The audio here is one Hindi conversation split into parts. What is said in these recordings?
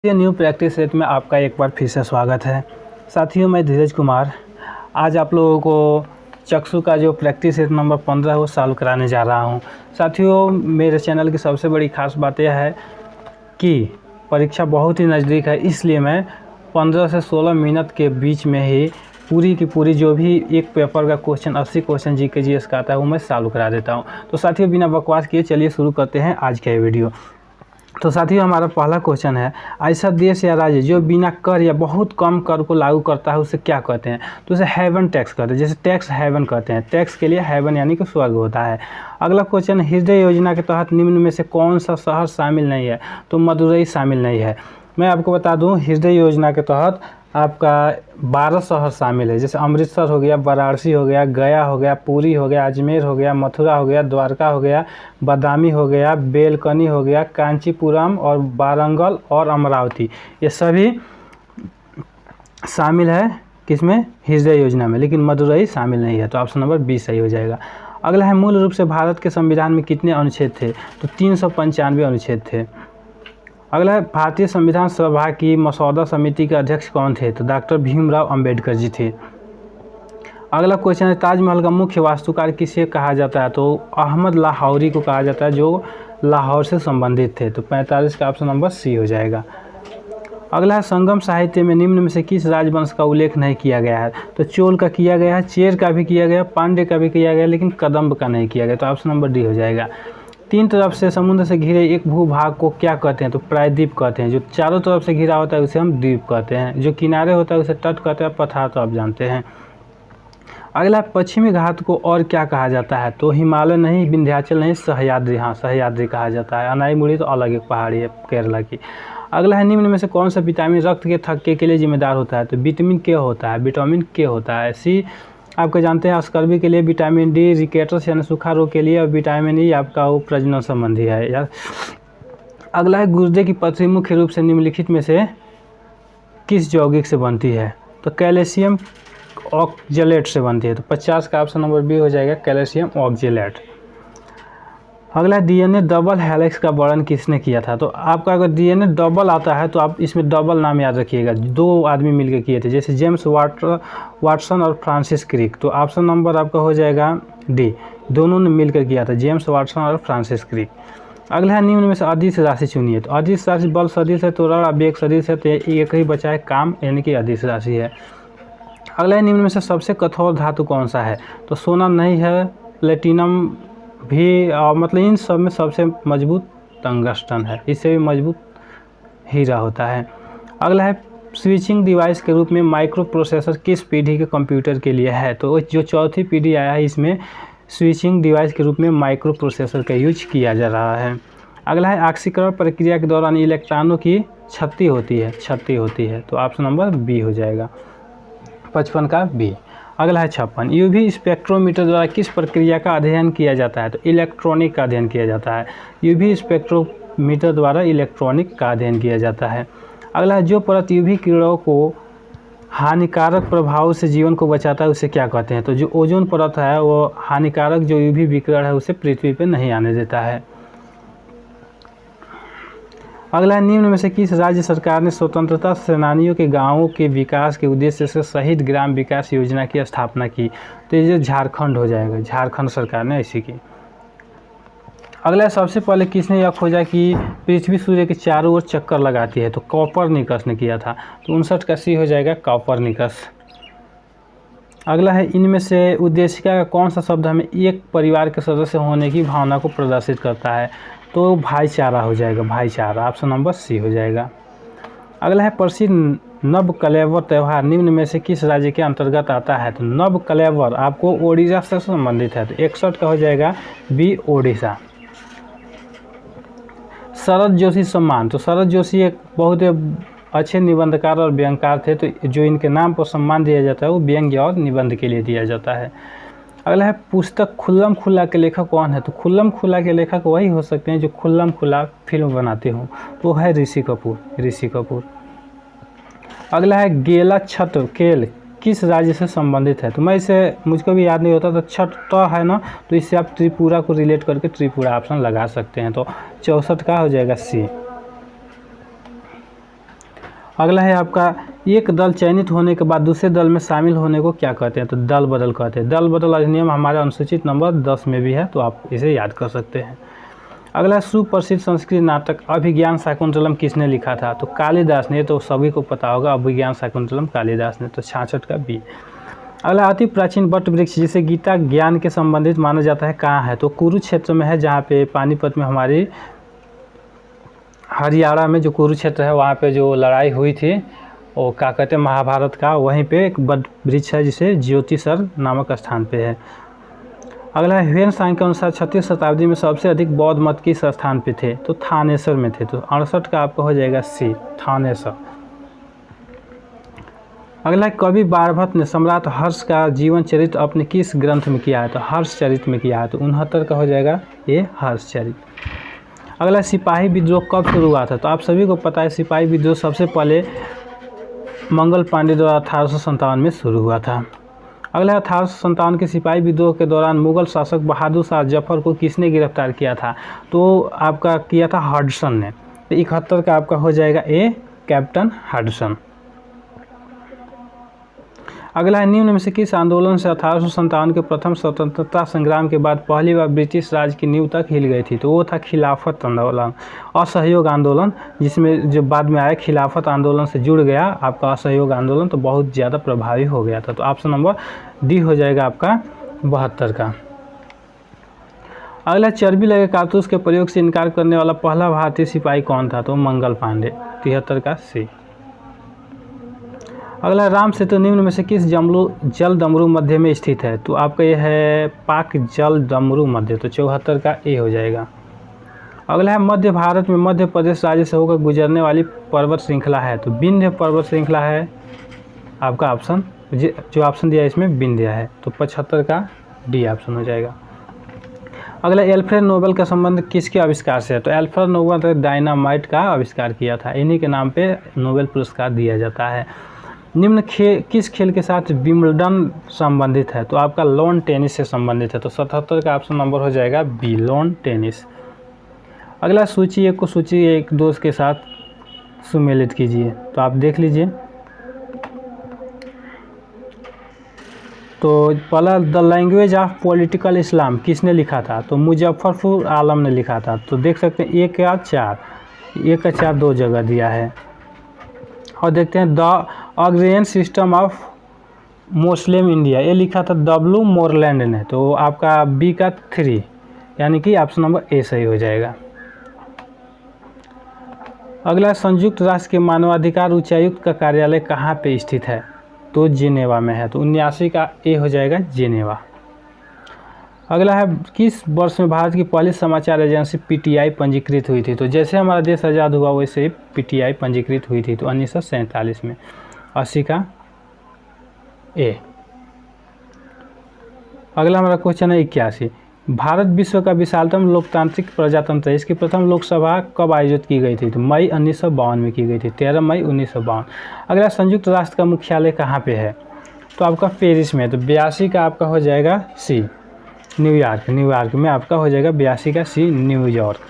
ये न्यू प्रैक्टिस सेट में आपका एक बार फिर से स्वागत है। साथियों, मैं धीरज कुमार आज आप लोगों को चक्षु का जो प्रैक्टिस सेट नंबर 15 है वो सॉल्व कराने जा रहा हूं। साथियों, मेरे चैनल की सबसे बड़ी खास बात यह है कि परीक्षा बहुत ही नज़दीक है, इसलिए मैं 15 से 16 मिनट के बीच में ही पूरी की पूरी जो भी एक पेपर का क्वेश्चन 80 क्वेश्चन जीके जीएस का आता है वो मैं सॉल्व करा देता हूँ। तो साथियों, बिना बकवास किए चलिए शुरू करते हैं आज का ये वीडियो। तो साथियों, हमारा पहला क्वेश्चन है, ऐसा देश या राज्य जो बिना कर या बहुत कम कर को लागू करता है उसे क्या कहते हैं? तो उसे हेवन टैक्स कहते हैं। जैसे टैक्स हेवन कहते हैं, टैक्स के लिए हेवन यानी कि स्वर्ग होता है। अगला क्वेश्चन, हृदय योजना के तहत निम्न में से कौन सा शहर शामिल नहीं है? तो मदुरई शामिल नहीं है। मैं आपको बता दूं, हृदय योजना के तहत आपका 12 शहर शामिल है। जैसे अमृतसर हो गया, वाराणसी हो गया, गया हो गया, पुरी हो गया, अजमेर हो गया, मथुरा हो गया, द्वारका हो गया, बादामी हो गया, बेलकनी हो गया, कांचीपुरम और वारंगल और अमरावती, ये सभी शामिल है किसमें? हृदय योजना में, लेकिन मदुरई शामिल नहीं है। तो ऑप्शन नंबर बी सही हो जाएगा। अगला है, मूल रूप से भारत के संविधान में कितने अनुच्छेद थे? तो 395 अनुच्छेद थे। अगला है, भारतीय संविधान सभा की मसौदा समिति के अध्यक्ष कौन थे? तो डॉक्टर भीमराव अंबेडकर जी थे। अगला क्वेश्चन है, ताजमहल का मुख्य वास्तुकार किसे कहा जाता है? तो अहमद लाहौरी को कहा जाता है, जो लाहौर से संबंधित थे। तो 45 का ऑप्शन नंबर सी हो जाएगा। अगला है, संगम साहित्य में निम्न में से किस राजवंश का उल्लेख नहीं किया गया है? तो चोल का किया गया है, चेर का भी किया गया, पांड्य का भी किया गया, लेकिन कदम्ब का नहीं किया गया। तो ऑप्शन नंबर डी हो जाएगा। 3 तरफ से समुद्र से घिरे एक भूभाग को क्या कहते हैं? तो प्रायद्वीप कहते हैं। जो चारों तरफ से घिरा होता है उसे हम द्वीप कहते हैं। जो किनारे होता है उसे तट कहते हैं, पठार तो आप जानते हैं। अगला, पश्चिमी घाट को और क्या कहा जाता है? तो हिमालय नहीं, विंध्याचल नहीं, सह्याद्री। हाँ, सह्याद्री कहा जाता है। अनाईमुड़ी तो अलग एक पहाड़ी है केरला की। अगला है, निम्न में से कौन सा विटामिन रक्त के थक्के के लिए जिम्मेदार होता है? तो विटामिन के होता है, विटामिन के होता है। सी आपको जानते हैं, स्कर्वी के लिए विटामिन डी, रिकेटस यानी सूखा रोग के लिए, और विटामिन ई आपका वो प्रजनन संबंधी है यार। अगला है, गुर्दे की पथरी मुख्य रूप से निम्नलिखित में से किस यौगिक से बनती है? तो कैल्शियम ऑक्जेलेट से बनती है। तो 50 का ऑप्शन नंबर बी हो जाएगा, कैल्शियम ऑक्जेलेट। अगला, डीएनए डबल हेलिक्स का वर्णन किसने किया था? तो आपका अगर डीएनए डबल आता है तो आप इसमें डबल नाम याद रखिएगा, 2 आदमी मिलकर किए थे, जैसे जेम्स वाटसन और फ्रांसिस क्रिक। तो ऑप्शन नंबर आपका हो जाएगा डी, दोनों ने मिलकर किया था, जेम्स वाटसन और फ्रांसिस क्रिक। अगला है, निम्न में से अदिश राशि चुनिए। तो अदिश राशि बल सदिश है, तो रण वेग सदिश है, तो एक ही बचा है काम, यानी कि अदिश राशि है। अगला है, निम्न में से सबसे कठोर धातु कौन सा है? तो सोना नहीं है, प्लेटिनम भी, मतलब इन सब में सबसे मजबूत टंगस्टन है, इससे भी मजबूत हीरा होता है। अगला है, स्विचिंग डिवाइस के रूप में माइक्रो प्रोसेसर किस पीढ़ी के कंप्यूटर के लिए है? तो जो चौथी पीढ़ी आया है इसमें स्विचिंग डिवाइस के रूप में माइक्रो प्रोसेसर का यूज किया जा रहा है। अगला है, ऑक्सीकरण प्रक्रिया के दौरान इलेक्ट्रॉनों की क्षति होती है। तो ऑप्शन नंबर बी हो जाएगा, 55 का बी। अगला है 56, यूवी स्पेक्ट्रोमीटर द्वारा किस प्रक्रिया का अध्ययन किया जाता है? तो इलेक्ट्रॉनिक का अध्ययन किया जाता है। यूवी स्पेक्ट्रोमीटर द्वारा इलेक्ट्रॉनिक का अध्ययन किया जाता है। अगला है, जो परत यूवी किरणों को हानिकारक प्रभाव से जीवन को बचाता है उसे क्या कहते हैं? तो जो ओजोन परत है वो हानिकारक जो यूवी विकिरण है उसे पृथ्वी पर नहीं आने देता है। अगला है, निम्न में से किस राज्य सरकार ने स्वतंत्रता सेनानियों के गांवों के विकास के उद्देश्य से शहीद ग्राम विकास योजना की स्थापना की? तो ये झारखंड हो जाएगा, झारखंड सरकार ने ऐसी की। अगला है, सबसे पहले किसने यह खोजा कि पृथ्वी सूर्य के चारों ओर चक्कर लगाती है? तो कॉपरनिकस ने किया था। तो 59 का सी हो जाएगा, कॉपरनिकस। अगला है, इनमें से उद्देशिका का कौन सा शब्द हमें एक परिवार के सदस्य होने की भावना को प्रदर्शित करता है? तो भाईचारा हो जाएगा, भाईचारा। ऑप्शन नंबर सी हो जाएगा। अगला है, प्रसिद्ध नव कलेवर त्यौहार निम्न में से किस राज्य के अंतर्गत आता है? तो नव कलेवर आपको ओडिशा से संबंधित है। तो 61 का हो जाएगा बी, ओडिशा। शरद जोशी सम्मान, तो शरद जोशी एक बहुत अच्छे निबंधकार और व्यंगकार थे, तो जो इनके नाम पर सम्मान दिया जाता है वो व्यंग्य और निबंध के लिए दिया जाता है। अगला है, पुस्तक खुल्लम खुल्ला के लेखक कौन है? तो खुल्लम खुल्ला के लेखक वही हो सकते हैं जो खुल्लम खुल्ला फिल्म बनाते हों, तो है ऋषि कपूर। अगला है, गेला छठ केल किस राज्य से संबंधित है? तो मैं इसे, मुझको भी याद नहीं होता, तो छठ तो है ना, तो इससे आप त्रिपुरा को रिलेट करके त्रिपुरा ऑप्शन लगा सकते हैं। तो 64 का हो जाएगा सी। अगला है आपका, एक दल चयनित होने के बाद दूसरे दल में शामिल होने को क्या कहते हैं? तो दल बदल कहते हैं। दल बदल अधिनियम हमारा अनुसूचित नंबर 10 में भी है, तो आप इसे याद कर सकते हैं। अगला, सुप्रसिद्ध संस्कृत नाटक अभिज्ञान शाकुंतलम किसने लिखा था? तो कालिदास ने, तो सभी को पता होगा अभिज्ञान शाकुंतलम कालिदास ने, तो 66 का बी। अगला, अति प्राचीन वट वृक्ष जिसे गीता ज्ञान के संबंधित माना जाता है कहाँ है? तो कुरुक्षेत्र में है, जहाँ पे पानीपत में हमारी हरियाणा में जो कुरुक्षेत्र है वहाँ पे जो लड़ाई हुई थी वो क्या कहते हैं महाभारत का, वहीं पे एक वट वृक्ष है जिसे ज्योतिसर नामक स्थान पे है। अगला है, ह्वेन सांग के अनुसार 36वीं शताब्दी में सबसे अधिक बौद्ध मत किस स्थान पे थे? तो थानेसर में थे, तो 68 का आपका हो जाएगा सी, थानेसर। अगला, कवि बाणभट्ट ने सम्राट हर्ष का जीवन चरित्र अपने किस ग्रंथ में किया है? तो हर्ष चरित्र में किया है, तो 69 का हो जाएगा ये हर्ष चरित्र। अगला, सिपाही विद्रोह कब शुरू हुआ था? तो आप सभी को पता है सिपाही विद्रोह सबसे पहले मंगल पांडे द्वारा 1857 में शुरू हुआ था। अगला, 1857 के सिपाही विद्रोह के दौरान मुगल शासक बहादुर शाह जफर को किसने गिरफ्तार किया था? तो आपका किया था हडसन ने, तो 71 का आपका हो जाएगा ए, कैप्टन हडसन। अगला है, निम्न में से किस आंदोलन से 1857 के प्रथम स्वतंत्रता संग्राम के बाद पहली बार ब्रिटिश राज की नींव तक हिल गई थी? तो वो था खिलाफत आंदोलन, असहयोग आंदोलन, जिसमें जो बाद में आया खिलाफत आंदोलन से जुड़ गया आपका असहयोग आंदोलन, तो बहुत ज़्यादा प्रभावी हो गया था। तो ऑप्शन नंबर डी हो जाएगा आपका 72 का। अगला, चर्बी लगे कारतूस के प्रयोग से इनकार करने वाला पहला भारतीय सिपाही कौन था? तो मंगल पांडे, 73 का सी। अगला, राम सेतु निम्न में से किस जल दमरू मध्य में स्थित है? तो आपका यह है पाक जल दमरू मध्य, तो 74 का ए हो जाएगा। अगला है, मध्य भारत में मध्य प्रदेश राज्य से होकर गुजरने वाली पर्वत श्रृंखला है? तो विंध्य पर्वत श्रृंखला है आपका ऑप्शन, जो ऑप्शन दिया है इसमें विंध्य है, तो 75 का डी ऑप्शन हो जाएगा। अगला, एल्फ्रेड नोबेल का संबंध किसके आविष्कार से है? तो एल्फ्रेड नोबेल ने डायनामाइट का आविष्कार किया था, इन्हीं के नाम पे नोबेल पुरस्कार दिया जाता है। निम्न किस खेल के साथ विंबलडन संबंधित है? तो आपका लॉन टेनिस से संबंधित है, तो 77 का ऑप्शन नंबर हो जाएगा बी, लॉन टेनिस। अगला, सूची एक को सूची एक दोस्त के साथ सुमेलित कीजिए, तो आप देख लीजिए। तो पहला, द लैंग्वेज ऑफ पॉलिटिकल इस्लाम किसने लिखा था? तो मुजफ्फरपुर आलम ने लिखा था, तो देख सकते हैं 1 का 4 दो जगह दिया है। और देखते हैं the agrarian system of Muslim India, ये लिखा था डब्ल्यू मोरलैंड ने, तो आपका बी का 3, यानी कि ऑप्शन नंबर ए सही हो जाएगा। अगला, संयुक्त राष्ट्र के मानवाधिकार उच्चायुक्त का कार्यालय कहाँ पे स्थित है? तो जिनेवा में है, तो 79 का ए हो जाएगा जिनेवा। अगला है, किस वर्ष में भारत की पहली समाचार एजेंसी पीटीआई पंजीकृत हुई थी? तो जैसे हमारा देश आज़ाद हुआ वैसे पीटीआई पंजीकृत हुई थी, तो 1947 में, 80 का ए। अगला हमारा क्वेश्चन है 81, भारत विश्व का विशालतम लोकतांत्रिक प्रजातंत्र है, इसकी प्रथम लोकसभा कब आयोजित की गई थी? तो मई 1952 में की गई थी, 13 मई 1952। अगला, संयुक्त राष्ट्र का मुख्यालय कहाँ पे है? तो आपका पेरिस में, तो 82 का आपका हो जाएगा सी, न्यूयॉर्क में आपका हो जाएगा 82 का सी, न्यूयॉर्क।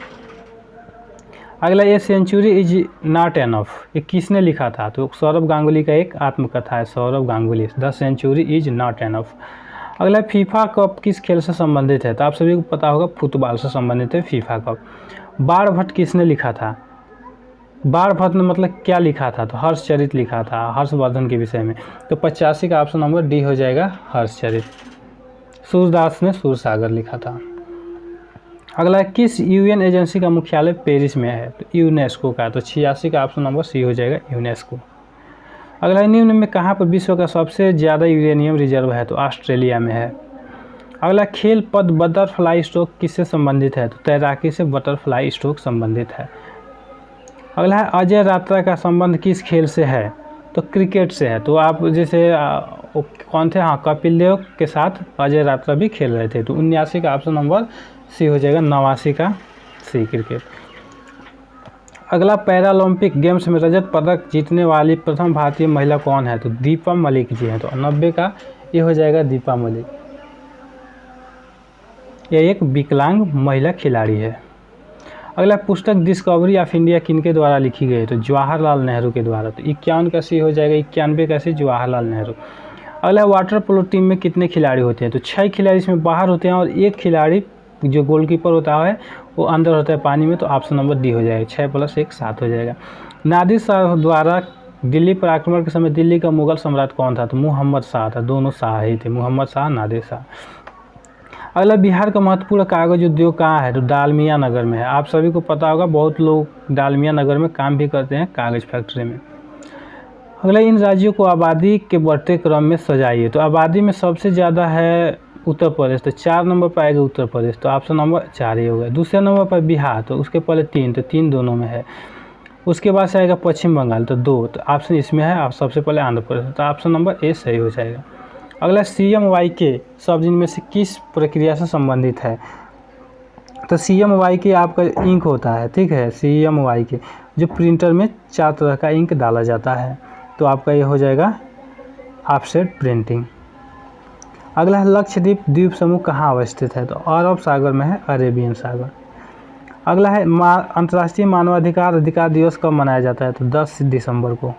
अगला, ये सेंचुरी इज नॉट एनफ, ये किसने लिखा था? तो सौरभ गांगुली का एक आत्मकथा है, Saurav Ganguly, the century is not enough. अगला, फीफा कप किस खेल से संबंधित है? तो आप सभी को पता होगा फुटबॉल से संबंधित है फीफा कप। बाणभट्ट किसने लिखा था? बाणभट्ट ने मतलब क्या लिखा था? तो हर्षचरित लिखा था, हर्षवर्धन के विषय में, तो 85 का ऑप्शन नंबर डी हो जाएगा हर्षचरित। सूरदास ने सूरसागर लिखा था। अगला, किस यूएन एजेंसी का मुख्यालय पेरिस में है? तो यूनेस्को का, तो 86 का ऑप्शन नंबर सी हो जाएगा यूनेस्को। अगला, निम्न में कहाँ पर विश्व का सबसे ज़्यादा यूरेनियम रिजर्व है? तो ऑस्ट्रेलिया में है। अगला, खेल पद बटरफ्लाई स्ट्रोक किससे संबंधित है? तो तैराकी से बटरफ्लाई स्ट्रोक संबंधित है। अगला है, अजय रात्रा का संबंध किस खेल से है? तो क्रिकेट से है, तो आप जैसे कौन थे, हाँ कपिल देव के साथ अजय रात्रा भी खेल रहे थे, तो 79 का ऑप्शन नंबर सी हो जाएगा, 89 का सी, क्रिकेट। अगला, पैरालंपिक गेम्स में रजत पदक जीतने वाली प्रथम भारतीय महिला कौन है? तो दीपा मलिक जी हैं, तो 90 का ये हो जाएगा दीपा मलिक। यह एक विकलांग महिला खिलाड़ी है। अगला पुस्तक डिस्कवरी ऑफ इंडिया किनके द्वारा लिखी गई है? तो जवाहरलाल नेहरू के द्वारा। तो 51 का सी हो जाएगा, 91 का सी जवाहरलाल नेहरू। अगला वाटर पोलो टीम में कितने खिलाड़ी होते हैं? तो 6 खिलाड़ी इसमें बाहर होते हैं और 1 खिलाड़ी जो गोलकीपर होता है वो अंदर होता है पानी में। तो ऑप्शन नंबर डी हो जाएगा, 6 + 1 7 हो जाएगा। नादिर शाह द्वारा दिल्ली पर आक्रमण के समय दिल्ली का मुगल सम्राट कौन था? तो मुहम्मद शाह था, दोनों शाह ही थे, मुहम्मद शाह, नादिर शाह। अगला बिहार का महत्वपूर्ण कागज उद्योग कहाँ है? तो डालमिया नगर में है। आप सभी को पता होगा, बहुत लोग डालमिया नगर में काम भी करते हैं, कागज़ फैक्ट्री में। अगला इन राज्यों को आबादी के बढ़ते क्रम में सजाइए। तो आबादी में सबसे ज़्यादा है उत्तर प्रदेश, तो 4 नंबर पर आएगा उत्तर प्रदेश, तो ऑप्शन नंबर 4 ही होगा। दूसरे नंबर पर बिहार, तो उसके पहले 3, तो 3 दोनों में है। उसके बाद से आएगा पश्चिम बंगाल, तो 2, तो ऑप्शन इसमें है। आप सबसे पहले आंध्र प्रदेश, तो ऑप्शन नंबर ए सही हो जाएगा। अगला CMYK शब्द इनमें से किस प्रक्रिया से संबंधित है? तो CMYK आपका इंक होता है, ठीक है। CMYK जो प्रिंटर में 4 तरह का इंक डाला जाता है, तो आपका ये हो जाएगा ऑफसेट प्रिंटिंग। अगला है लक्षद्वीप द्वीप समूह कहाँ अवस्थित है? तो अरब सागर में है, अरेबियन सागर। अगला है अंतर्राष्ट्रीय मानवाधिकार अधिकार दिवस कब मनाया जाता है? तो 10 दिसंबर को,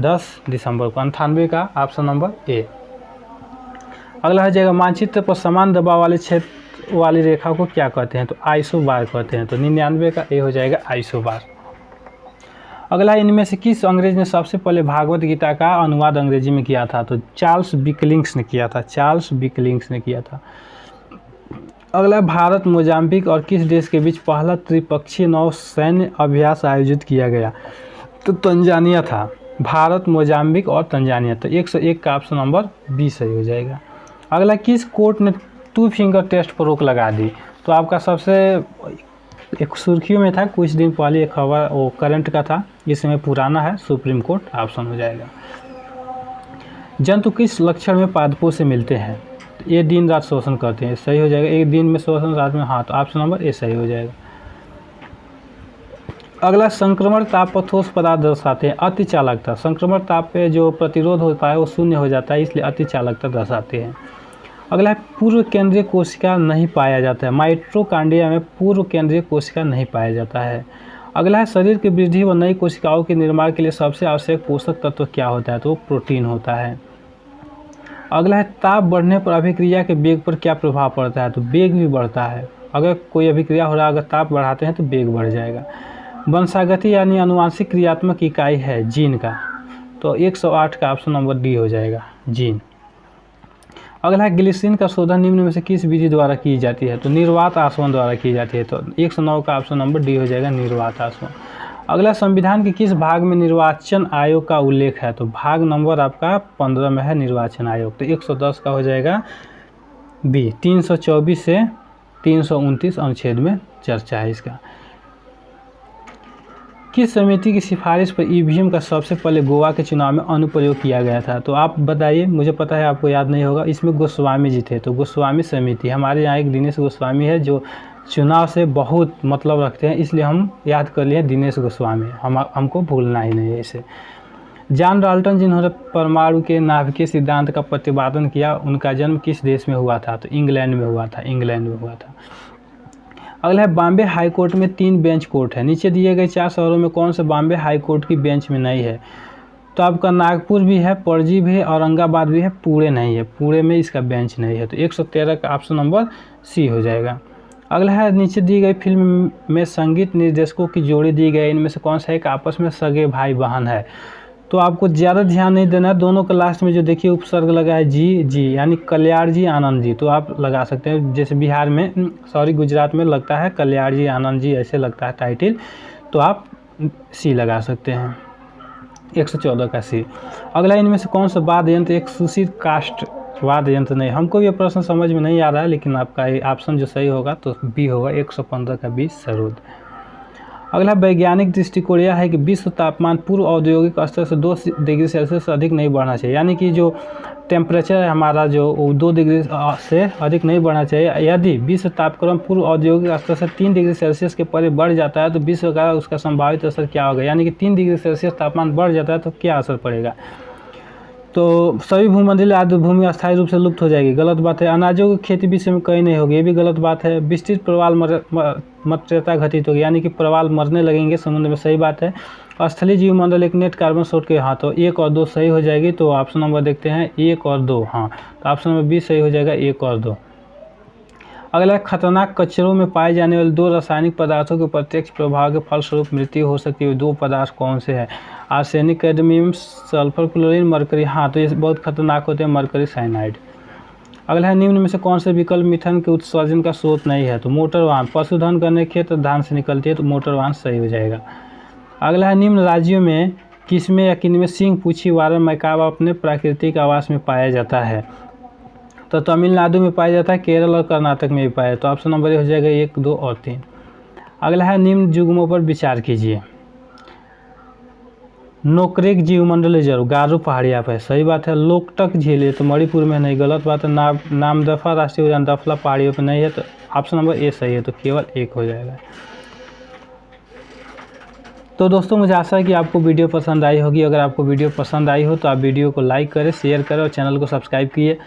10 दिसंबर को। 98 का ऑप्शन नंबर ए। अगला है जाएगा मानचित्र पर समान दबाव वाले क्षेत्र वाली रेखा को क्या कहते हैं? तो आइसोबार कहते हैं, तो 99 का ए हो जाएगा आइसोबार। अगला इनमें से किस अंग्रेज ने सबसे पहले भागवत गीता का अनुवाद अंग्रेजी में किया था? तो चार्ल्स विकलिंग्स ने किया था, चार्ल्स विकलिंग्स ने किया था। अगला भारत मोजाम्बिक और किस देश के बीच पहला त्रिपक्षीय नौसैन्य अभ्यास आयोजित किया गया? तो तंजानिया था, भारत मोजाम्बिक और तंजानिया। तो 101 का ऑप्शन नंबर बी सही हो जाएगा। अगला किस कोर्ट ने 2 फिंगर टेस्ट पर रोक लगा दी? तो आपका सबसे एक सुर्खियों में था कुछ दिन पहले, एक खबर वो करंट का था, इस समय पुराना है, सुप्रीम कोर्ट, ऑप्शन हो जाएगा। जंतु किस लक्षण में पादपों से मिलते हैं? तो ये दिन रात शोषण करते हैं, सही हो जाएगा। एक दिन में शोषण, रात में, हाँ, तो ऑप्शन नंबर ए सही हो जाएगा। अगला संक्रमण ताप पर ठोस पदार्थ दर्शाते हैं, अति चालकता। संक्रमण ताप पे जो प्रतिरोध होता है वो शून्य हो जाता है, इसलिए अति चालकता दर्शाते हैं। अगला है पूर्व केंद्रीय कोशिका नहीं पाया जाता है, माइटोकॉन्ड्रिया में पूर्व केंद्रीय कोशिका नहीं पाया जाता है। अगला है शरीर की वृद्धि व नई कोशिकाओं के निर्माण के लिए सबसे आवश्यक पोषक तत्व क्या होता है? तो प्रोटीन होता है। अगला है ताप बढ़ने पर अभिक्रिया के वेग पर क्या प्रभाव पड़ता है? तो वेग भी बढ़ता है। अगर कोई अभिक्रिया हो रहा है, अगर ताप बढ़ाते हैं तो वेग बढ़ जाएगा। वंशागति यानी अनुवांशिक क्रियात्मक इकाई है जीन का, तो 108 का ऑप्शन नंबर डी हो जाएगा, जीन। अगला है ग्लिसरीन का शोधन निम्न में से किस विधि द्वारा की जाती है? तो निर्वात आसवन द्वारा की जाती है, तो 109 का ऑप्शन नंबर डी हो जाएगा, निर्वात आसवन। अगला संविधान के किस भाग में निर्वाचन आयोग का उल्लेख है? तो भाग नंबर आपका 15 में है निर्वाचन आयोग, तो 110 का हो जाएगा बी। 324 से 329 अनुच्छेद में चर्चा है इसका। किस समिति की सिफारिश पर ईवीएम का सबसे पहले गोवा के चुनाव में अनुप्रयोग किया गया था? तो आप बताइए, मुझे पता है आपको याद नहीं होगा। इसमें गोस्वामी जी थे, तो गोस्वामी समिति, हमारे यहाँ एक दिनेश गोस्वामी है जो चुनाव से बहुत मतलब रखते हैं, इसलिए हम याद कर लिए दिनेश गोस्वामी, हमको भूलना ही नहीं है इसे। जॉन डाल्टन जिन्होंने परमाणु के नाभिकीय सिद्धांत का प्रतिपादन किया, उनका जन्म किस देश में हुआ था? तो इंग्लैंड में हुआ था, इंग्लैंड में हुआ था। अगला है बॉम्बे हाई कोर्ट में 3 बेंच कोर्ट है, नीचे दिए गए 4 शहरों में कौन सा बॉम्बे हाई कोर्ट की बेंच में नहीं है? तो आपका नागपुर भी है, पणजी भी है, औरंगाबाद भी है, पुणे नहीं है, पुणे में इसका बेंच नहीं है, तो 113 का ऑप्शन नंबर सी हो जाएगा। अगला है नीचे दी गई फिल्म में संगीत निर्देशकों की जोड़ी दी गई, इनमें से कौन सा एक आपस में सगे भाई बहन है? तो आपको ज़्यादा ध्यान नहीं देना है, दोनों के लास्ट में जो देखिए उपसर्ग लगा है जी जी, यानी कल्याण जी आनंद जी, तो आप लगा सकते हैं। जैसे बिहार में, सॉरी गुजरात में लगता है कल्याण जी आनंद जी, ऐसे लगता है टाइटिल, तो आप सी लगा सकते हैं, 114 का सी। अगला इनमें से कौन सा वाद्य यंत्र एक सूचित कास्ट वाद्य यंत्र नहीं? हमको ये प्रश्न समझ में नहीं आ रहा है, लेकिन आपका ये ऑप्शन जो सही होगा तो बी होगा, 115 का बी, सरोद। अगला वैज्ञानिक दृष्टिकोण यह है कि विश्व तापमान पूर्व औद्योगिक स्तर से 2 डिग्री सेल्सियस से अधिक नहीं बढ़ना चाहिए, यानी कि जो टेम्परेचर है हमारा जो 2 डिग्री से अधिक नहीं बढ़ना चाहिए। यदि विश्व तापक्रम पूर्व औद्योगिक स्तर से 3 डिग्री सेल्सियस के परे बढ़ जाता है तो विश्व का उसका संभावित असर क्या होगा? यानी कि 3 डिग्री सेल्सियस तापमान बढ़ जाता है तो क्या असर पड़ेगा? तो सभी भूमंडलीय आर्द्र भूमि अस्थायी रूप से लुप्त हो जाएगी, गलत बात है। अनाजों की खेती विश्व में कहीं नहीं होगी, ये भी गलत बात है। विस्तृत प्रवाल मत्स्यता घटित होगी, यानी कि प्रवाल मरने लगेंगे समुद्र में, सही बात है। स्थलीय जीवमंडल एक नेट कार्बन स्रोत के, हाँ तो 1 और 2 सही हो जाएगी। तो ऑप्शन नंबर देखते हैं 1 और 2, हाँ तो ऑप्शन नंबर बी सही हो जाएगा, 1 और 2। अगला, खतरनाक कचरों में पाए जाने वाले 2 रासायनिक पदार्थों के प्रत्यक्ष प्रभाव के फलस्वरूप मृत्यु हो सकती है, 2 पदार्थ कौन से हैं? Arsenic, cadmium, sulphur chlorine, mercury, हाँ तो ये बहुत खतरनाक होते हैं, मरकरी साइनाइड। अगला है, निम्न में से कौन से विकल्प मीथेन के उत्सर्जन का स्रोत नहीं है? तो मोटर वाहन, पशुधन करने खेत धान से निकलती है, तो मोटर वाहन सही हो जाएगा। अगला है, निम्न राज्यों में किसमें या किनमें सिंह, पूछी, वारन, मैकावा अपने प्राकृतिक आवास में पाया जाता है? तो तमिलनाडु में पाया जाता है, केरल और कर्नाटक में भी पाया, तो ऑप्शन नंबर ए हो जाएगा 1, 2 और 3। अगला है, निम्न युग्मों पर विचार कीजिए। नोकरेक जीवमंडल रिजर्व गारो पहाड़िया पर, सही बात है। लोकटक झील, ये तो मणिपुर में नहीं, गलत बात है। नामदफा राष्ट्रीय उद्यान दफला पहाड़ियों पर नहीं है, तो ऑप्शन नंबर ए सही है, तो केवल 1 हो जाएगा। तो दोस्तों, मुझे आशा है कि आपको वीडियो पसंद आई होगी। अगर आपको वीडियो पसंद आई हो तो आप वीडियो को लाइक करें, शेयर करें और चैनल को सब्सक्राइब कीजिए।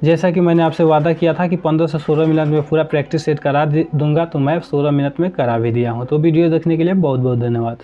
जैसा कि मैंने आपसे वादा किया था कि 15 से 16 मिनट में पूरा प्रैक्टिस सेट करा दूंगा, तो मैं 16 मिनट में करा भी दिया हूँ। तो वीडियो देखने के लिए बहुत बहुत धन्यवाद।